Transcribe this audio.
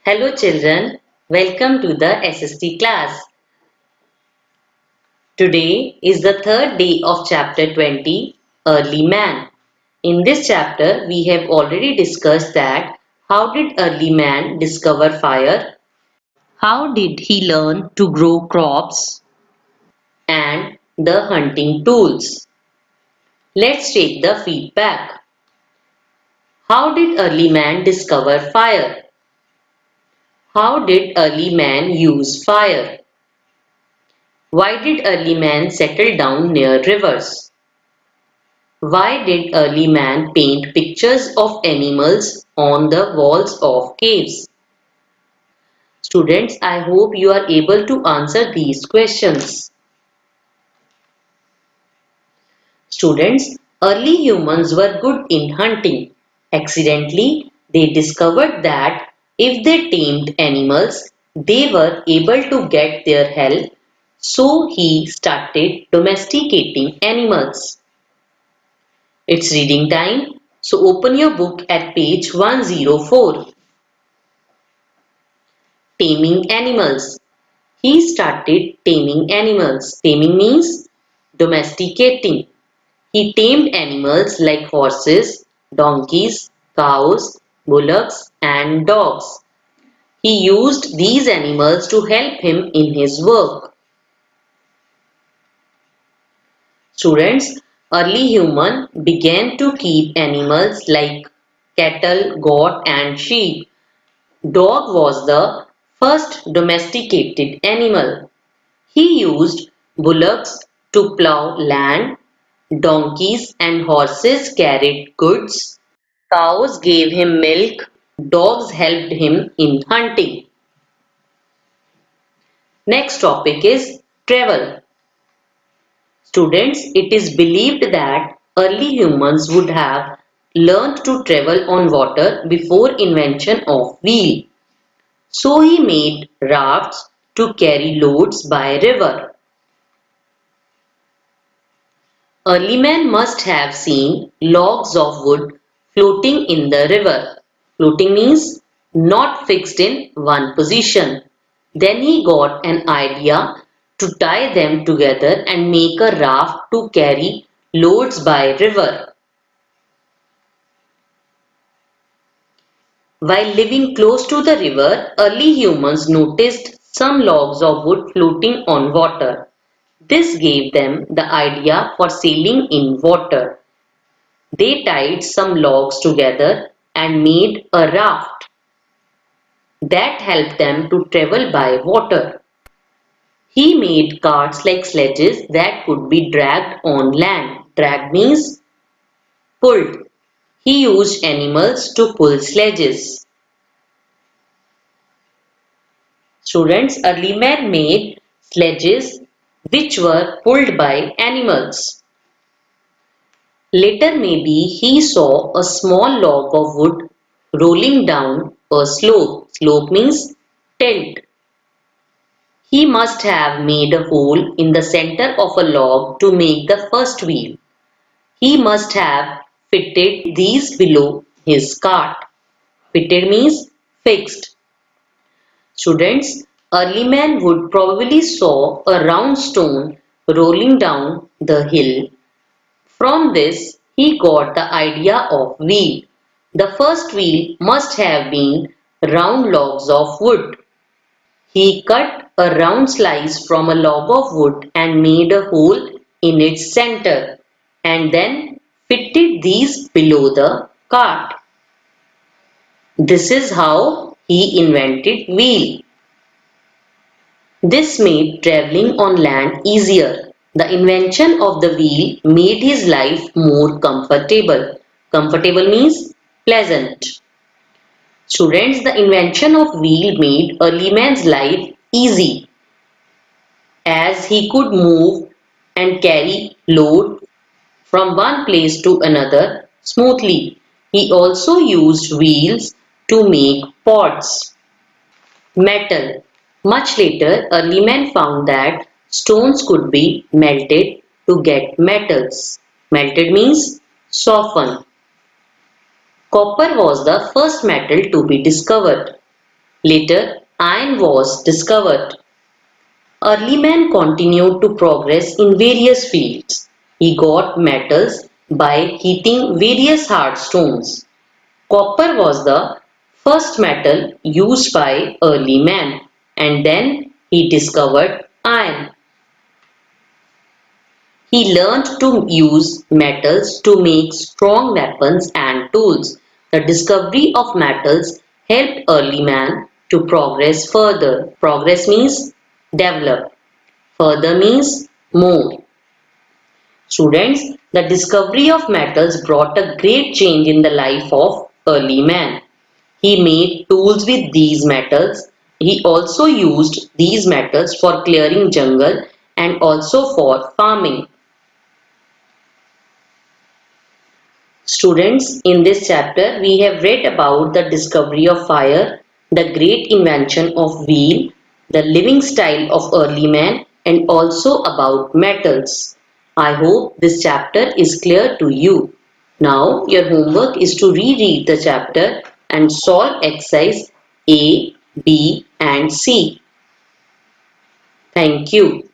Hello children, welcome to the SST class. Today is the third day of chapter 20, Early Man. In this chapter, we have already discussed that how did early man discover fire, how did he learn to grow crops, and the hunting tools. Let's take the feedback. How did early man discover fire? How did early man use fire? Why did early man settle down near rivers? Why did early man paint pictures of animals on the walls of caves? Students, I hope you are able to answer these questions. Students, early humans were good in hunting. Accidentally, they discovered that if they tamed animals, they were able to get their help, so he started domesticating animals. It's reading time, so open your book at page 104. Taming animals. He started taming animals. Taming means domesticating. He tamed animals like horses, donkeys, cows, bullocks, and dogs. He used these animals to help him in his work. Students, early human began to keep animals like cattle, goat, and sheep. Dog was the first domesticated animal. He used bullocks to plow land, donkeys and horses carried goods, cows gave him milk, dogs helped him in hunting. Next topic is travel. Students, it is believed that early humans would have learned to travel on water before invention of wheel. So he made rafts to carry loads by river. Early man must have seen logs of wood floating in the river. Floating means not fixed in one position. Then he got an idea to tie them together and make a raft to carry loads by river. While living close to the river, early humans noticed some logs of wood floating on water. This gave them the idea for sailing in water. They tied some logs together and made a raft that helped them to travel by water. He made carts like sledges that could be dragged on land. Dragged means pulled. He used animals to pull sledges. Students, early man made sledges which were pulled by animals. Later maybe he saw a small log of wood rolling down a slope. Slope means tilt. He must have made a hole in the center of a log to make the first wheel. He must have fitted these below his cart. Fitted means fixed. Students, early man would probably saw a round stone rolling down the hill. From this, he got the idea of wheel. The first wheel must have been round logs of wood. He cut a round slice from a log of wood and made a hole in its center, and then fitted these below the cart. This is how he invented wheel. This made traveling on land easier. The invention of the wheel made his life more comfortable. Comfortable means pleasant. Students, the invention of wheel made early man's life easy as he could move and carry load from one place to another smoothly. He also used wheels to make pots. Metal. Much later, early men found that stones could be melted to get metals. Melted means soften. Copper was the first metal to be discovered. Later, iron was discovered. Early man continued to progress in various fields. He got metals by heating various hard stones. Copper was the first metal used by early man, and then he discovered iron. He learned to use metals to make strong weapons and tools. The discovery of metals helped early man to progress further. Progress means develop. Further means more. Students, the discovery of metals brought a great change in the life of early man. He made tools with these metals. He also used these metals for clearing jungle and also for farming. Students, in this chapter we have read about the discovery of fire, the great invention of wheel, the living style of early man, and also about metals. I hope this chapter is clear to you. Now your homework is to reread the chapter and solve exercise A, B and C. Thank you.